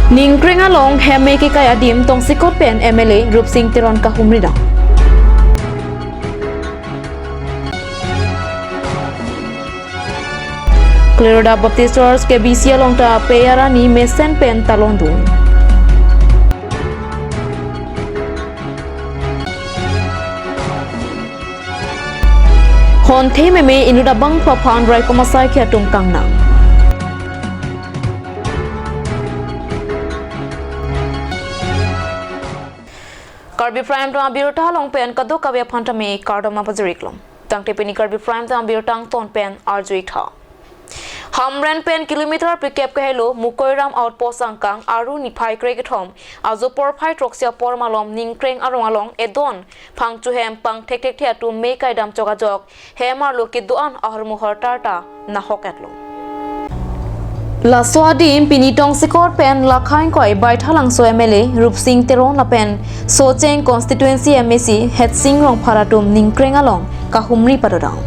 Ningkring along heme ki kaya dim tong sikot pen MLA Rup Singh Tiron kahumrida. Kleroda Baptist Church ke BC along ta peyara ni mesen pen talondun. Hon the meme inuda bang papan rai komasai kya tung kang nang. Karbi Prime to abirota long pen kado kavya phanta me kardoma pazuriklom. Tang tepini Karbi Prime to abirotang ton pen arjui tha. Hamren pen kilometer pikep kahelo mukoiram outpost angkang aru niphai kregethom azu por phai troksia por malom ningkreng arong along edon phang chu hem pang thek thek thia tu me kaidam chogajok hemar loki duan ahormu hortarta na hokatlo. La Swadim Pinitong Sikor Pen La Khain Koi Bai Thalang So MLA Rup Singh Teron La Pen So Cheng Constituency MAC Het Sing Rong Pharatum Ningkreng Along Kahumri Padodang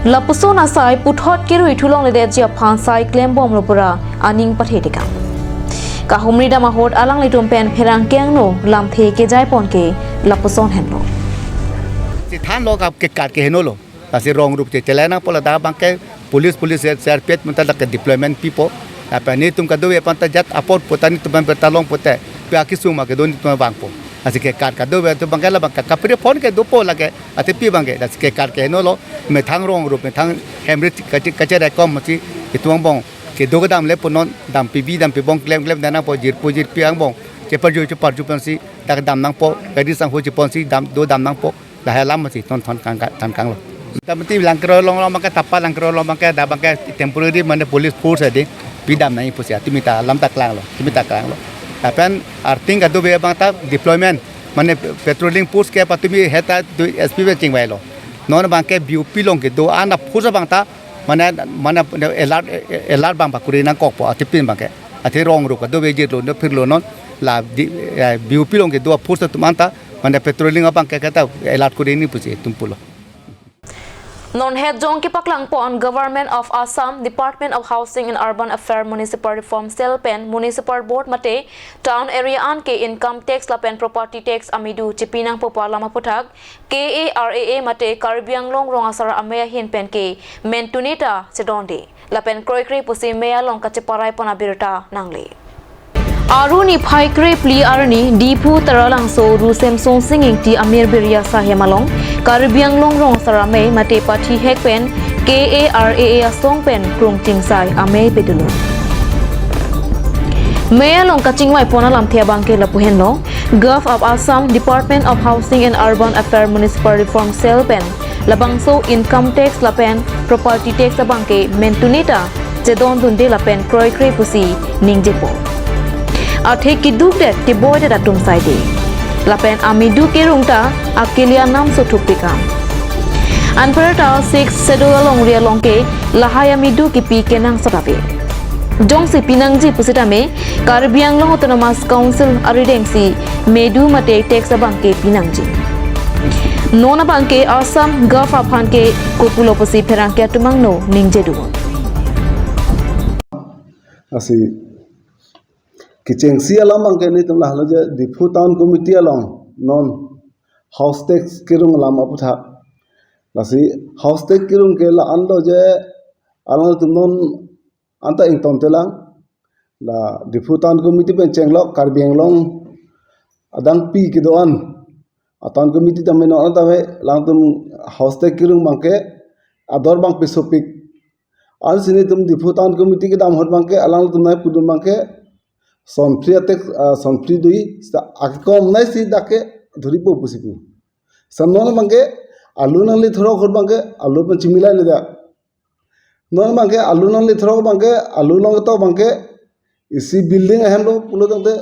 La Pusona Sai Puthot Kiru Itulong Le Dejia Phan Sai Claim Bom Lopura Aning Pathetika Kahumri Dama Hot Alang Litum Pen Pherang Keng No Lam The Ke Jai Pon Ke La Puson Henlo Than Log Up Ke Kat Ke Henolo Asi Rong Rup Che Chelena Pola Da Banke Police CRPF mental ke deployment people apa ni tum kado ya panta jat apot potani tum bertalong pote pe akisuma ke doni tum bangpo asi ke kar kado ya tu bangala bang kapire phone ke dopo lage ati pi bange das ke kar ke no lo me thang rong rup me thang hemrit kache rekom mati ituang bong ke dogadam le ponon dam pi bong klem dana po jir piang bong ke parju pensi dak dam nang po gadi sang ho ji ponsi dam do dam nang po dah lam mati ton kang lo tapi langkro long bangka tapa langkro long bangka da bangka temporary mana police force ade pidam nai pusia timita lam taklang lo tapi arting adu be bangta deployment mana patrolling force ke patumi heta SPV chingwai lo non bangke BUP long ke do ana force bangta mana alert bang pakuri nang kokpo atipin bangke ati rong ru ka do be jit lo no phirlo non la BUP long ke do force tumanta mana patrolling abang ke kata alert kuri ni pusi tumpulo Non head Jong Kipaklang Pon Government of Assam Department of Housing and Urban Affairs Municipal Reform Cell Pen Municipal Board Mate Town Area An ke Income Tax Lapen Property Tax Amidu Chipinang Popala Maputak KARAA Mate Karbiang Long Rong Asara Amaya Hin Pen ke Mentunita Sedonde Lapen Kroikri Pusi Mea Long Kachiparai Ponabirta Nangle Aruni Paikre Pli Arni Dipu Taralang So Rusem Song Singing Ti Amir Biria Sahemalong Karbiang Long Rong Sarame Mate Pati Hek Pen KARAA Song Pen Krung Ting Sai Ame Pedulu Mea Long Kachingwai Ponalam Thiabangke Lapuhen Long Gov of Assam Department of Housing and Urban Affairs Municipal Reform Cell Pen Labangso Income Tax Lapen Property Tax Abangke Mentunita Jedon Dunde Lapen Kroikre Pusi Ningjepo Athe kiduk det ti boy det atum saide lapen amidu ke rungta akelia nam so thupika anparata 6 sedolong ria longke lahaya midu ki pi kenang sarabe jong si pinangji pusitame karbiang long autonomous council aridengsi medu mate tax abangke pinangji nona bangke assam gov aphanke kopulo pusi pherangke tumangno ningjedu asi Kiceng si alam angke ni tumlah laje di Town Committee along non house tax kirung alam aputha lasi house tax kirung ke la ando je alang tumnon anta ing ton telang la di Town Committee pen cenglok karbiang long adang pi kidoan Town Committee tamen no tawe lang tum house tax kirung bangke ador bang pisopik al sini tum di Town Committee ke dam hot bangke alang tum nai pudun bangke Sonfri atek sonfri dui akikom nai si dake dhuri po pusipu sanon bangke alu nang li thoro khot bangke alu pen chimilai le da non bangke alu nang li thoro bangke alu nang to bangke isi building ahem lo pulo tante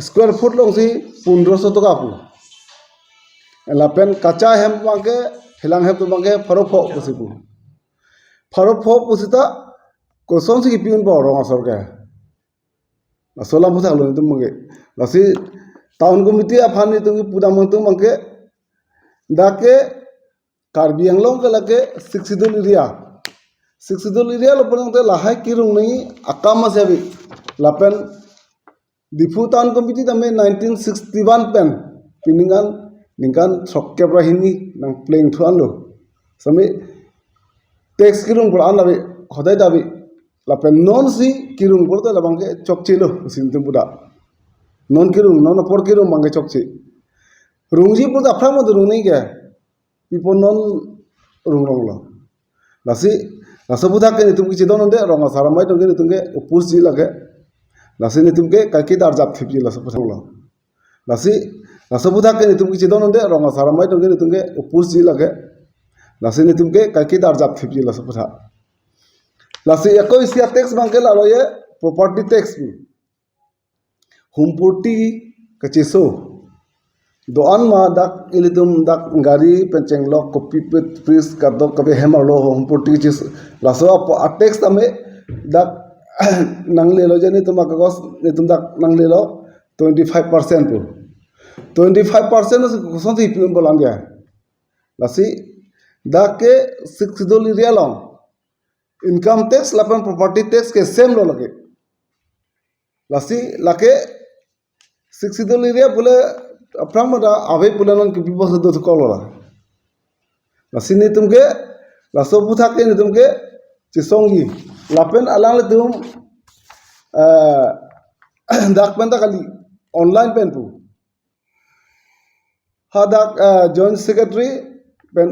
square foot long si 1500 taka pu lapen kacha hem bangke hilang hem to bangke farofo pusipu farofo pusita kosong si piun bo rong asor ke Solam pusak lo itu mungkin. Lasi Town Committee apa ni tu pudam tu mungkin. Dake Karbiang long ke lake 6 area Siksidol area lo pulang te lahai kirung nai akama sebi lapen Difu Town Committee tame 1961 pen piningan ningkan sokke brahini nang playing thuan lo sami tax kirung por an labi hodai dabi lapen non si kirung por te labang ke chokchi lo sintum buda non kirung non por kirung bangke chokchi rungji por afra mo rung nei ke pipo non rung rong lo nasi nasabuda ke nitum ki chidon onde ronga saramai tongke nitum ke upus ji lage nasi nitum ke kaki dar jap thipji la sapasang lo nasi nasabuda ke nitum ki chidon onde ronga saramai tongke nitum ke upus ji lage nasi nitum ke kaki dar jap thipji la sapasa nasi eko isia tax bangke la lo ye property tax bi humpurti kachiso doan ma dak ilitum dak gari penceng lok kopi pet pris kadok kabe hemar lo humpurti chis laso a tax tame dak nangle lo jani tuma kagos nitum dak nangle lo 25% pu 25% no sonti pim bolang dia lasi dak ke 6 doli rialong income tax lapan property tax ke same lo lage lasi lake 6 doli ria pula aprang mada ave pula nang kipi bos do kolola lasi nitum ke laso butha ke nitum ke chisongi lapen alang le tum dak penta kali online pen pu ha dak joint secretary pen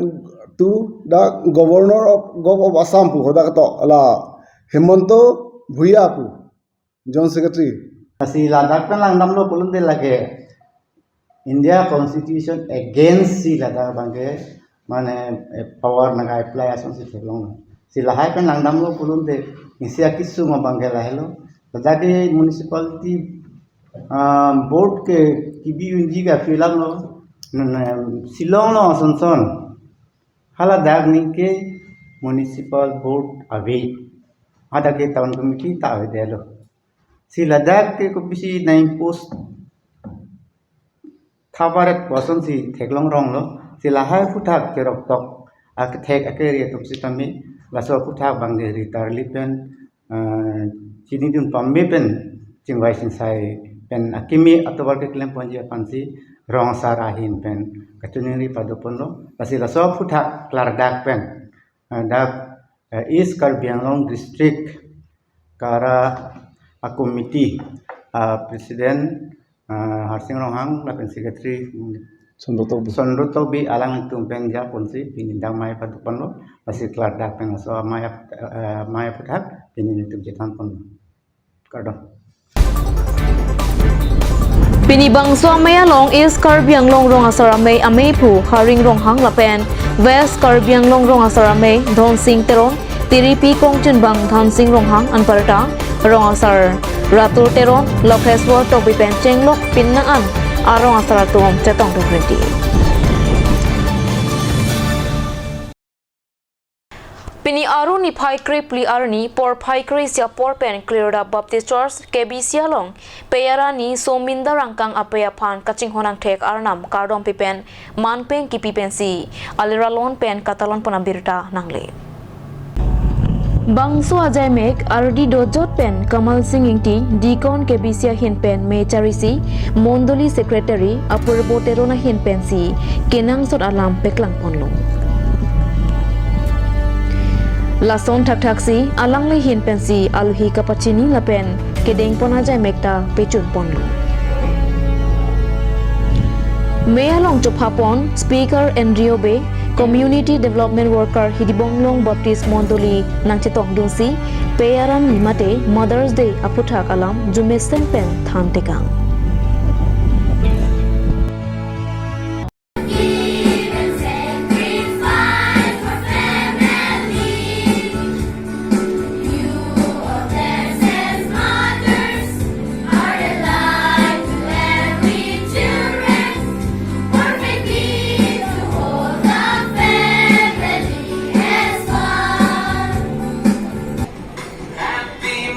tu dak governor of Assam pu hoda to ala Hemanto Bhuiya pu joint secretary si Ladakh pen lang namlo pulun de lage India constitution against si Ladakh bangke mane power naga apply ason si thelong si lahai pen lang namlo pulun de isia kisu ma bangke lahelo Ladakh municipality board ke kibi unji ga filang lo silong lo sonson hala dag ni ke municipal board ave ada ke town committee ta ave de lo si Ladakh ke ko bisi nine post thabaret boson si theklong rong lo si lahai futhak ke rok tok ak thek akere tum si tami laso futhak bangge ri tarli pen chini dun pamme pen chingwai sin sai pen akimi atobar ke klem ponji pansi rong sarahin pen kachuniri padopon lo lasi laso futhak klardak pen dak East Karbi district kara a committee president Harsing Ronghang lapen secretary Sonroto bi alang tumpen ja ponsi pinindang mai padupan lo pasi klar dak pen so maya puthak pinin tum jetan pon kardom Pinibang Swamaya Long East Karbiang Long Rong Asarame Amepu Haring Rong Hang Lapen West Karbiang Long Rong Asarame Don Sing Teron Tiripi Kongchun Bang Than Sing Rong Hang Anparta Rong Asar Ratur Teron Lokeswar Tobi Pen Chenglok Pinnaan Arong Asar Tom Chetong Tukriti Pini aru ni phai krip li arni por phai kri sia por pen clear da Baptist Church KB sialong peyara ni sominda rangkang apaya phan kaching honang thek arnam kardom pipen man pen ki pipen si alira lon pen katalon panabirta nangle Bangso Ajay Mek RD Dojot Pen Kamal Singh Ingti Dikon Kebisia Hin Pen Mecharisi Mondoli Secretary Apurbo Terona Hin Pen si Kenang Sot Alam Peklang Ponlo Lason thak thak si alang le hin pen si aluhi kapachini la pen kedeng pon Ajay Mekta pechun ponlo Mealong Chophapon Speaker Andrio Be Community Development Worker Hidibonglong Baptist Mondoli Nangchetong Dunsi Peyaran Limate Mother's Day Aputhak Alam Jumesen Pen Than Tekang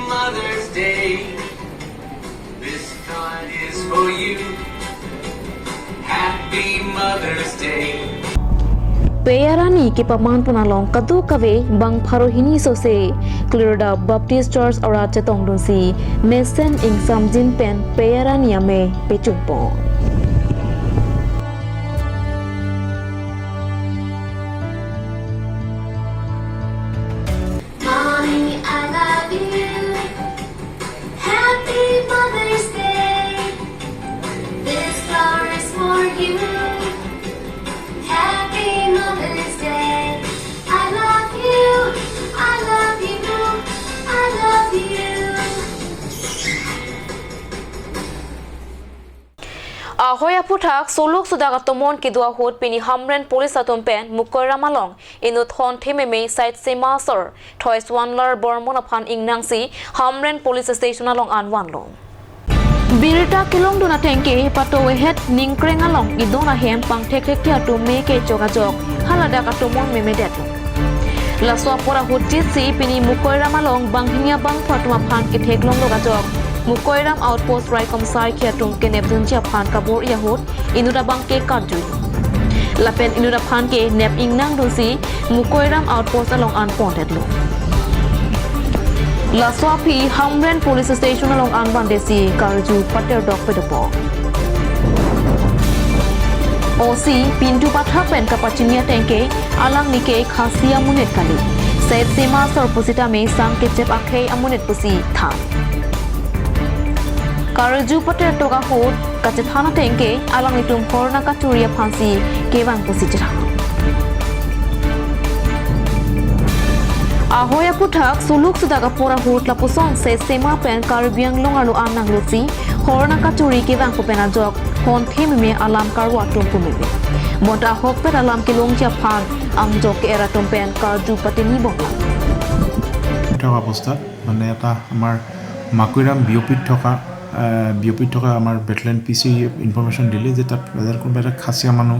Mother's Day this time. Peyarani ke paman punalong kadu kave bang pharohini sose Clearda Baptist Church ora chetong dunsi mesen ing samjin pen Peyarani ame pechupon. Mommy, I love you. Happy Mother's Day. This flower is for you. Happy Mother's Day. I love you. I love you. I love you. Ahoya puthak soluk sudaga tomon ki dua hot pini hamren police atom pen mukoira malong inut hon thememe site semasor thois wanlar bormon aphan ingnangsi hamren police station along anwan long birita kilong duna tengke pato het ningkreng along idona hem pang thek thek tia to me ke jogajok halada ka tomon meme det laswa pora hojit si pini mukoira malong banghinia bang fatuma phan ki thek long logajok Mukoiram outpost Raikom Sar Kiatung ke Neptunja Phan Kabor Yahut Inuda Bangke Kadju Lapen Inuda Phan ke Nep Ingnang Dusi Mukoiram outpost along Unponted Lo La Swapi Hamren Police Station along Anbandesi Karju Pater Dok Pedopo OC Pintu Patha Pen Kapachinia Tenke Alang Nike Khasia Munet Kali Said Sema Sorposita Me Sang Kechep Akhe Amunet Pusi Tham Karju Pater Toga Hot Kachethana Tenke Alang Itum Horna Katuria Pansi Kevang Positira Ahoya Puthak Suluk Sudaga Pora Hot Lapuson Se Sema Pen Karbiang Longalu Anang Luci Horna Katuri Kevang Popena Jok Hon Themime Alam Karwa Tumpumebe Monta Hokpet Alam Kilong Japan Ang Jok Era Tumpen Karju Pateni Bongla থকা অৱস্থাত মানে এটা আমাৰ মাকুৰাম বিঅপিত থকা আমাৰ বেটলেন পিসি information দিলে যে তাত কোনোবা এটা খাচিয়া মানুহ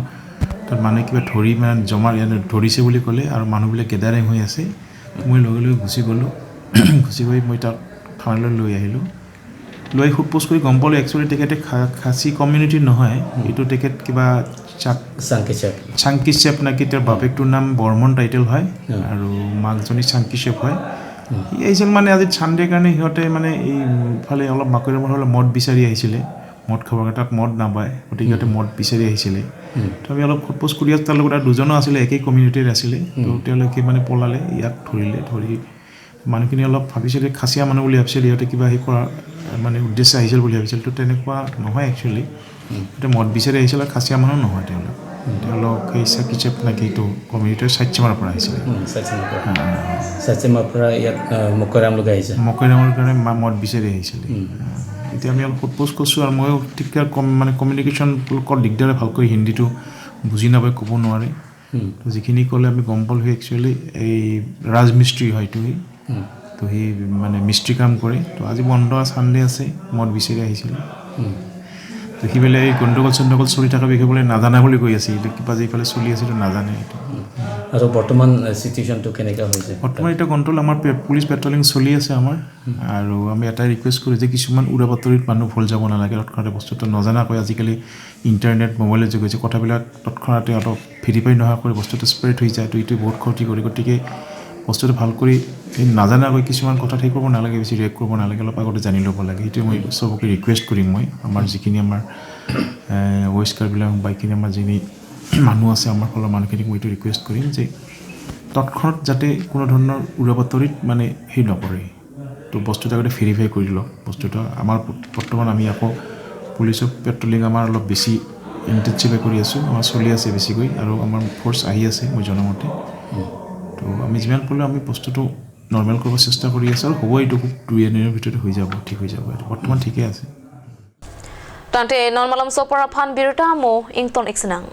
তাত মানে কিবা ধৰি মানে জমা ধৰিছে বুলি ক'লে আৰু মানুহবিলাক গেদাৰিং হৈ আছে মই লগে লগে গুচি গ'লোঁ গুচি গৈ মই তাত থানালৈ লৈ আহিলোঁ লৈ সোধপোছ কৰি গম পালোঁ একচুৱেলি তেখেতে খাচী কমিউনিটি নহয় এইটো তেখেত কিবা চাংকি চেপ নাকি তেওঁৰ বাপেকটোৰ নাম বৰ্মন টাইটেল হয় আৰু মাকজনী চাংকি চেপ হয় এইজন মানে আজি চানডে কাৰণে সিহঁতে মানে এইফালে অলপ মাকৈৰামৰ হ'লে মদ বিচাৰি আহিছিলে মদ খাবৰ তাত মদ নাপায় গতিকে সিহঁতে মদ বিচাৰি আহিছিলে তো আমি অলপ সোধপোছ কৰি আছোঁ তাৰ লগত আৰু দুজনো আছিলে একেই কমিউনিটিৰ আছিলে তো তেওঁলোকে মানে পলালে ইয়াক ধৰি মানুহখিনি অলপ ভাবিছিলে খাচিয়া মানুহ বুলি ভাবিছিলে সিহঁতে কিবা সেই কৰা মানে উদ্দেশ্য আহিছিল বুলি ভাবিছিল তো তেনেকুৱা নহয় একচুৱেলি সিহঁতে মদ বিচাৰি আহিছিলে খাচিয়া মানুহ নহয় তেওঁলোক এই চাকি চেপ নাকি এইটো কমিউনিটিৰ স্বাচ্ছমাৰ পৰা আহিছিলে মকৈৰামৰ কাৰণে মদ বিচাৰি আহিছিলে এতিয়া আমি অলপ সোধপোছ কৰিছোঁ আৰু ময়ো ঠিককৈ মানে কমিউনিকেশ্যন দিগদাৰে ভালকৈ হিন্দীটো বুজি নাপায় ক'ব নোৱাৰে তো যিখিনি ক'লে আমি গম পালোঁ একচুৱেলি এই ৰাজমিস্ত্ৰী হয়তো তো সি মানে মিস্ত্ৰী কাম কৰে তো আজি বন্ধ চানডে আছে মদ বিচাৰি আহিছিলে তো সিফালে এই গণ্ডগোল চলি থকা বিষয়ে নাজানা বুলি কৈ আছে এইটো কিবা যে ইফালে চলি আছে এইটো নাজানে এইটো আৰু বৰ্তমান সিচুৱেশ্যনটো কেনেকুৱা হৈছে বৰ্তমান এটা কণ্ট্ৰল আমাৰ পুলিচ পেট্ৰলিং চলি আছে আমাৰ আৰু আমি এটা ৰিকুৱেষ্ট কৰোঁ যে কিছুমান উৰা বাতৰিত মানুহ ভুল যাব নালাগে তৎক্ষণাতে বস্তুটো নজনাকৈ আজিকালি ইণ্টাৰনেট মোবাইলৰ যুগ হৈছে কথাবিলাক তৎক্ষণাতে অলপ ভেৰিফাই নোহোৱা কৰি বস্তুটো স্প্ৰেড হৈ যায় তো এইটো বহুত ক্ষতি কৰে গতিকে বস্তুটো ভাল কৰি নাজানাকৈ কিছুমান কথা ঠিক কৰিব নালাগে বেছি ৰিয়েক্ট কৰিব নালাগে অলপ আগতে জানি ল'ব লাগে সেইটোৱে মই চবকে ৰিকুৱেষ্ট কৰিম মই আমাৰ যিখিনি আমাৰ ৱেষ্ট কাৰ্বিবিলাক বাইখিনি আমাৰ যিখিনি মানুহ আছে আমাৰ ফালৰ মানুহখিনিক মই এইটো ৰিকুৱেষ্ট কৰিম যে তৎক্ষণাত যাতে কোনো ধৰণৰ উৰা বাতৰিত মানে সেই নকৰে তো বস্তুটো আগতে ভেৰিফাই কৰি লওক বস্তুটো আমাৰ বৰ্তমান আমি আকৌ পুলিচৰ পেট্ৰলিং আমাৰ অলপ বেছি ইণ্টেনচিফাই কৰি আছোঁ আমাৰ চলি আছে বেছিকৈ আৰু আমাৰ ফ'ৰ্চ আহি আছে মই জনামতে তো আমি যিমান পাৰোঁ আমি বস্তুটো নৰ্মেল কৰিব চেষ্টা কৰি আছোঁ আৰু হ'ব এইটো খুব 2 দিনৰ ভিতৰতে হৈ যাব ঠিক হৈ যাব এইটো বৰ্তমান ঠিকে আছে Tante normalam sopara phan birta mo ington iksenang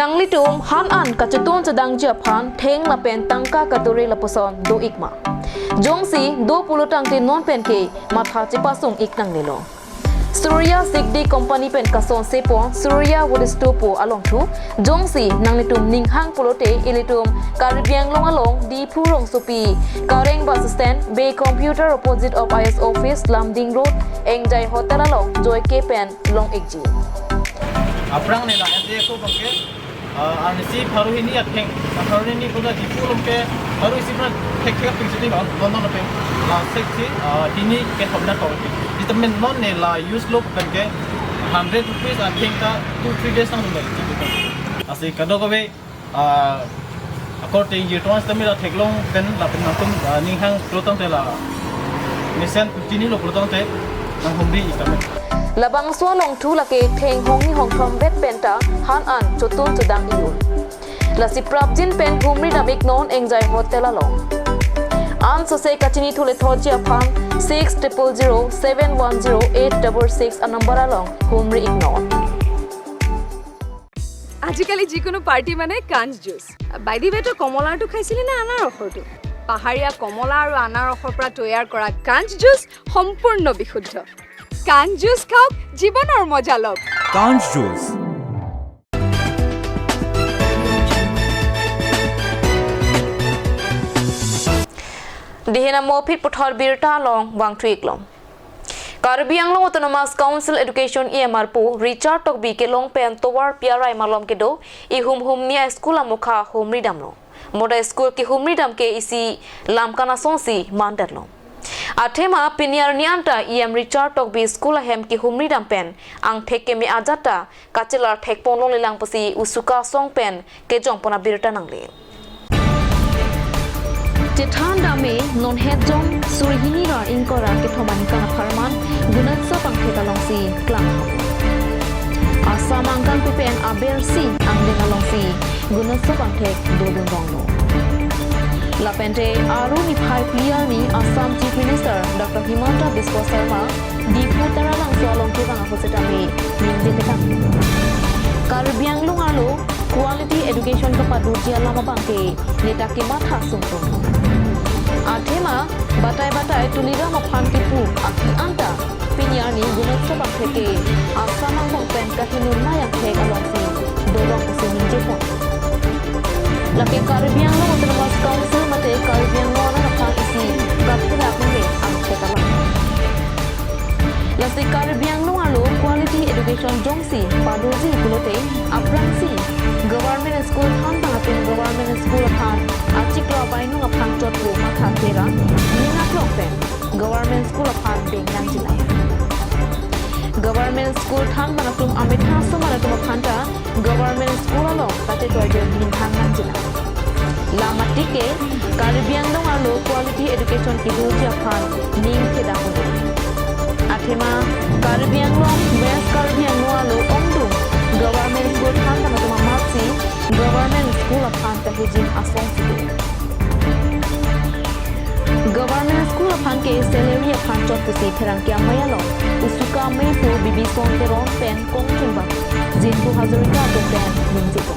Nanglitum han an kacheton chadang Japan theng la pen tangka katuri la poson do ikma Jongsi do pulutang tin non pen ke matha chipasung iknang nilo Surya Sigdi Company pen kason sepon Surya Wodistopo along tu Jongsi nanglitum ninghang pulote ilitum Caribbean long along di Purong Supi Kareng bus stand Bay Computer opposite of IS office Lamding Road engjai hotel along joy ke pen long ekji aprang ne la ase ko bangke anisi pharu hini atheng pharu hini ko da dipu lomke pharu isi pra thek thek picture ni london pe la seksi dini ke thobna ko vitamin non ne la use look bangke 100 rupees I think 2-3 days nang le ase kado ko be according to trans tamila theklong pen la pen natum ning hang protong te la nisen dini lo protong te nang humri ikame labang so long thu la ke theng hong ni hong thom vet penta han an chotun chudang iun la si prabjin pen humri damik non engjai hotel along an so se kachini thule thoji aphang 6007108666 a number along humri ignore আজিকালি যিকোনো party মানে কাঞ্জ juice বাইদি বেটো কমলাটো খাইছিলি না আনাৰসটো পাহাৰীয়া কমলা আৰু আনাৰসৰ পৰা তৈয়াৰ কৰা কাঞ্জ জুচ সম্পূৰ্ণ বিশুদ্ধ কাঞ্জ জুচ খাওক জীৱনৰ মজা লওক কাঞ্জ juice Dihina mopit puthor birta long wang thuiklom Karbi Anglong Autonomous Council Education EMRPU Richard Tokbi ke long pen towar piarai malom ke do I hum nia school amukha humri damlo moda school ke humri dam ke isi lamkana sonsi mandarlo Athema piniar nianta EM Richard Tokbi school ahem ke humri dam pen ang thek ke me ajata kachelar thek ponlong lilang pasi usuka song pen ke jongpona birta nangle Tethanda me non hedjong surhini ra inkora ke thomani kana pharman gunatsa pangthe kalongsi klang asam angkan pen abersi angdeng alongsi gunatsa pangthe dodun rongno lapente aru ni phai clear ni Assam Chief Minister Dr. Himanta Biswa Sharma dipu taralang solong ke bang hoseta me mingje tekang Karbi Anglong alo quality education ka paduji alama bangke neta ke matha sungtung Athema batai tulira maphan ke pu akhi anta pinyani gunatsa bangke asamang bang pen ka hinurna yak thek alongsi dorong se ninje pon Laki Karbi Anglong Autonomous Council mate Karbi Anglong na phang isi praptila kunge ang thekala Lasi Karbi Anglong alo quality education jongsi padoji kulote aprangsi government school than tangatun government school than achiklo bainu aphang chotpu makha tera ninga klopen government school than bengan jila government school than manatum amitha somanatum phanta government school alo tate toide nin than jila lamatike Karbi Anglong alo quality education ki doji aphan ning theda hono Athema Karbi Anglong West Karbi Anglong alo ongdung government school than manatum amatsi government school of Hanta Hijin Asong City. Government school of Hanke salary of Hanchot to see Perankia Mayalo, Usuka Maypo, Bibi Sonteron, Pen, Kong Chumba, Zinbu Hazurika to Pen, Minziko.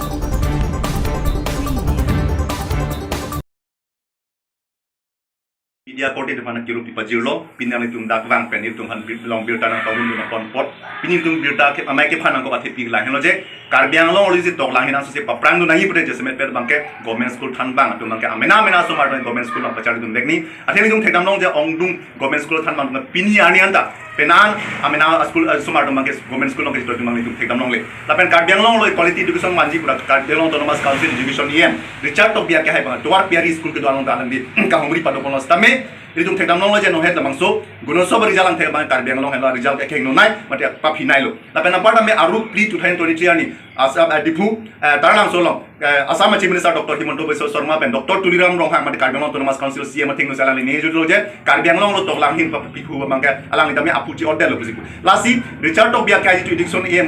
Media kote de mana kiru pipa jirlo pinang itung dak bang pen itung han long birta na kawun na kon pot pinitung birta ke amai ke phanang ko athe pig la heno je Karbi Anglong ori je tok la hina so se paprang du nahi pure je semet per bangke government school than bang tu bangke amena so mar government school ma pachar dum dekni atheni dung thekdam long je ongdung government school than bang pini ani anta penan amena school sumar dum bangke government school ke dum bang thekdam long le lapen Karbi Anglong lo quality education manji pura Karbi Anglong Autonomous Council Education EM Richard Tokbi ke hai bang tuar piari school ke dualong dalan di ka humri pado ponos tame Ridung thekdam long je no het lamang so guno so bari jalang thek bang Karbi Anglong hela result ke kheng no nai mate papi nai lo lapen apart me aru pre 2023 ani Asam dipu tarang solong Assam Chief Minister Dr. Himanta Biswa Sharma pen Dr. Tuliram Ronghang mate Karbi Anglong Autonomous Council CM thing no salani ne judlo je Karbi Anglong lo toklang hin pipu bangke alang ni tame apuji order lo busiku lasi Richard Tokbi ke ji education EM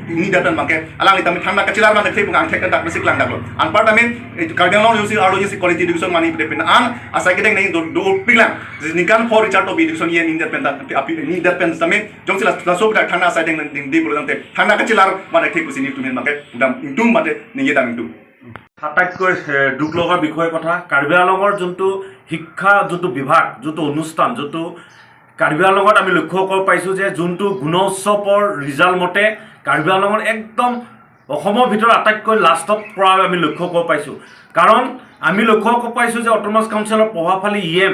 ni datan bangke alang ni tame thanda kachilar bang thek bang thek dak mesik lang daklo an part tame Karbi Anglong yusi aro yusi quality education mani pen an asa ke deng nei do pilang nikan for Richard Tokbi education EM in that pen ni that pen tame jongsila so dak thanda sa deng di bulang te thanda kachilar mane thek sini তুমি মাকে দাম ইন্টুম মাতে নিয়ে দাম into আটাইতকৈ দুখ লগা বিষয় কথা কাৰ্বি আংলঙৰ যোনটো শিক্ষা যোনটো বিভাগ যোনটো অনুষ্ঠান যোনটো কাৰ্বি আংলঙত আমি লক্ষ্য কৰিব পাইছোঁ যে যোনটো গুণোৎসৱৰ ৰিজাল্ট মতে কাৰ্বি আংলঙৰ একদম অসমৰ ভিতৰত আটাইতকৈ লাষ্টত পৰা আমি লক্ষ্য কৰিব পাইছোঁ কাৰণ আমি লক্ষ্য কৰিব পাইছোঁ যে অটোনমাছ কাউন্সিলৰ প্ৰভাৱশালী EM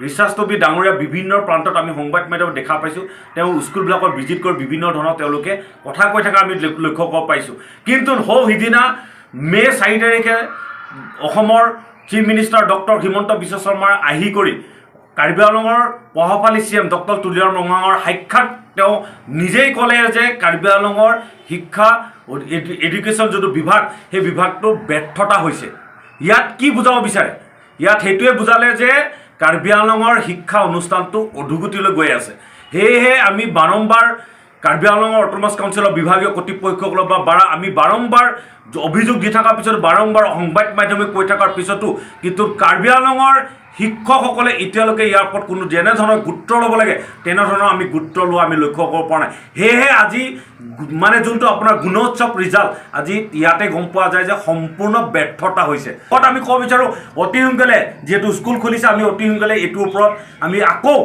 ৰিচাৰ্চটবি ডাঙৰীয়া বিভিন্ন প্ৰান্তত আমি সংবাদ মাধ্যমত দেখা পাইছোঁ তেওঁ স্কুলবিলাকত ভিজিট কৰি বিভিন্ন ধৰণৰ তেওঁলোকে কথা কৈ থকা আমি লক্ষ্য কৰিব পাইছোঁ কিন্তু সিদিনা মে 4 তাৰিখে অসমৰ chief minister doctor Himanta Biswa শৰ্মাৰ আহি কৰি কাৰ্বি আংলঙৰ প্ৰভাৱশালী CM ডক্টৰ তুলিয়াৰ মঙাঙৰ সাক্ষাৎ তেওঁ নিজেই ক'লে যে কাৰ্বি আংলঙৰ শিক্ষা এডুকেশ্যন যিটো বিভাগ সেই বিভাগটো ব্যৰ্থতা হৈছে ইয়াত কি বুজাব বিচাৰে ইয়াত সেইটোৱে বুজালে যে কাৰ্বি আংলঙৰ শিক্ষা অনুষ্ঠানটো অধোগতিলৈ গৈ আছে সেয়েহে আমি বাৰম্বাৰ কাৰ্বি আংলঙৰ অট'নমাছ কাউন্সিলৰ বিভাগীয় কৰ্তৃপক্ষসকলক বা আমি বাৰম্বাৰ অভিযোগ দি থকাৰ পিছত বাৰম্বাৰ সংবাদ মাধ্যমে কৈ থকাৰ পিছতো কিন্তু কাৰ্বি আংলঙৰ শিক্ষকসকলে এতিয়ালৈকে ইয়াৰ ওপৰত কোনো যেনে ধৰণৰ গুৰুত্ব ল'ব লাগে তেনেধৰণৰ আমি গুৰুত্ব লোৱা আমি লক্ষ্য কৰিব পৰা নাই সেয়েহে আজি মানে যোনটো আপোনাৰ গুণোৎসৱ ৰিজাল্ট আজি ইয়াতে গম পোৱা যায় যে সম্পূৰ্ণ ব্যৰ্থতা হৈছে আমি ক'ব বিচাৰোঁ অতি সোনকালে যিহেতু স্কুল খুলিছে আমি অতি সোনকালে এইটোৰ ওপৰত আমি আকৌ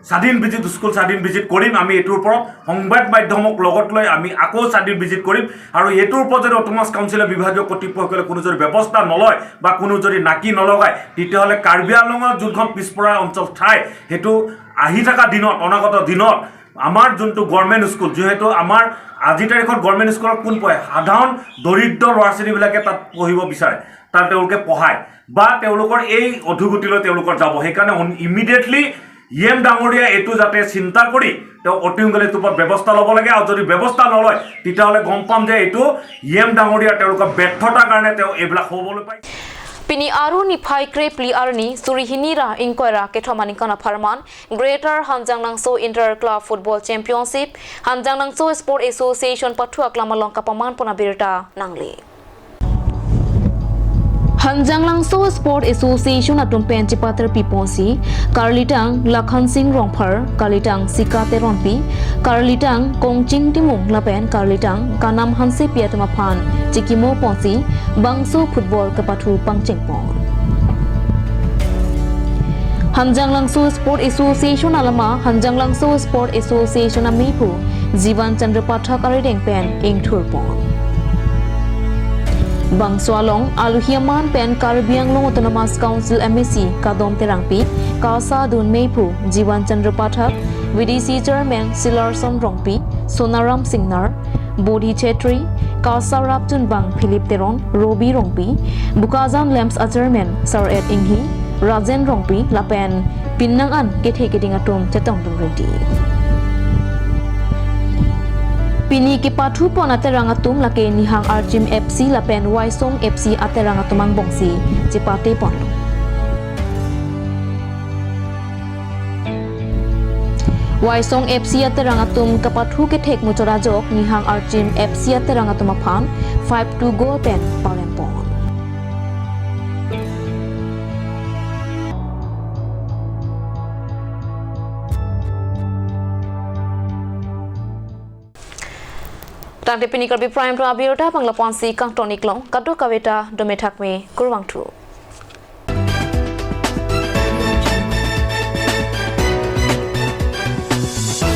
স্বাধীন ভিজিট স্কুল স্বাধীন ভিজিট কৰিম আমি এইটোৰ ওপৰত সংবাদ মাধ্যমক লগত লৈ আমি আকৌ স্বাধীন ভিজিট কৰিম আৰু এইটোৰ ওপৰত যদি অট'নমাছ কাউন্সিলৰ বিভাগীয় কৰ্তৃপক্ষসকলে কোনো যদি ব্যৱস্থা নলয় বা কোনো যদি নাকি নলগায় তেতিয়াহ'লে কাৰ্বি আংলঙৰ যোনখন পিছপৰা অঞ্চল ঠাই সেইটো আহি থকা দিনত অনাগত দিনত আমাৰ যোনটো গভৰ্ণমেণ্ট স্কুল যিহেতু আমাৰ আজি তাৰিখত গভৰ্ণমেণ্ট স্কুলত কোন পঢ়ে সাধাৰণ দৰিদ্ৰ ল'ৰা ছোৱালীবিলাকে তাত পঢ়িব বিচাৰে তাত তেওঁলোকে পঢ়ায় বা তেওঁলোকৰ এই অধোগতিলৈ তেওঁলোকৰ যাব সেইকাৰণে ইমিডিয়েটলি ইএম ডাঙৰীয়া এইটো যাতে চিন্তা কৰি তেওঁ অতি সোনকালে এইটোৰ ওপৰত ব্যৱস্থা ল'ব লাগে আৰু যদি ব্যৱস্থা নলয় তেতিয়াহ'লে গম পাম যে এইটো ইএম ডাঙৰীয়া তেওঁলোকৰ ব্যৰ্থতাৰ কাৰণে তেওঁ এইবিলাক হ'বলৈ পায় Pini aru ni phai kre pli arni surihini ra inkoira kethomani kana farman Greater Hanjanglangso Inter Club Football Championship Hanjanglangso Sport Association pathu aklamalong kapaman ponabirta nangli Hanjanglangso Sport Association atum penchipater piponsi Karlitang Lakhan Singh Rongphar Karlitang Sikate Ronpi Karlitang Kongching Timung Lapen Karlitang Kanam Hanse Piatama Phan Chikimo Ponsi Bangso Football Kapathu Pangchengpon Hanjanglangso Sport Association alama Hanjanglangso Sport Association amipu Jivan Chandra Pathak arideng pen ingthurpon Bangsualong Aluhiaman Pen Karbi Anglong Autonomous Council MAC Kadom Terangpi Kausa Dun Meipu Jiwan Chandra Pathak VDC Chairman Silarson Rongpi Sonaram Singnar Bodhi Chetri Kausa Raptun Bang Philip Teron Robi Rongpi Bukazan Lamps Chairman Sir Ed Inghi Rajen Rongpi Lapen Pinnangan Kethe Kedingatum Chetong Ready Pini ki pathu pon aterangatum lake nihang Arjim FC lapen Waisong FC aterangatumang bongsi cipate pon Waisong FC aterangatum kapathu ke thek muchorajok nihang Arjim FC aterangatum aphan 5-2 goal pen palen pon Tante Pini Karbi Prime to Abirta Panglaponsi Kang Toniklong Kadu Kaveta Domethakme Kurwangtru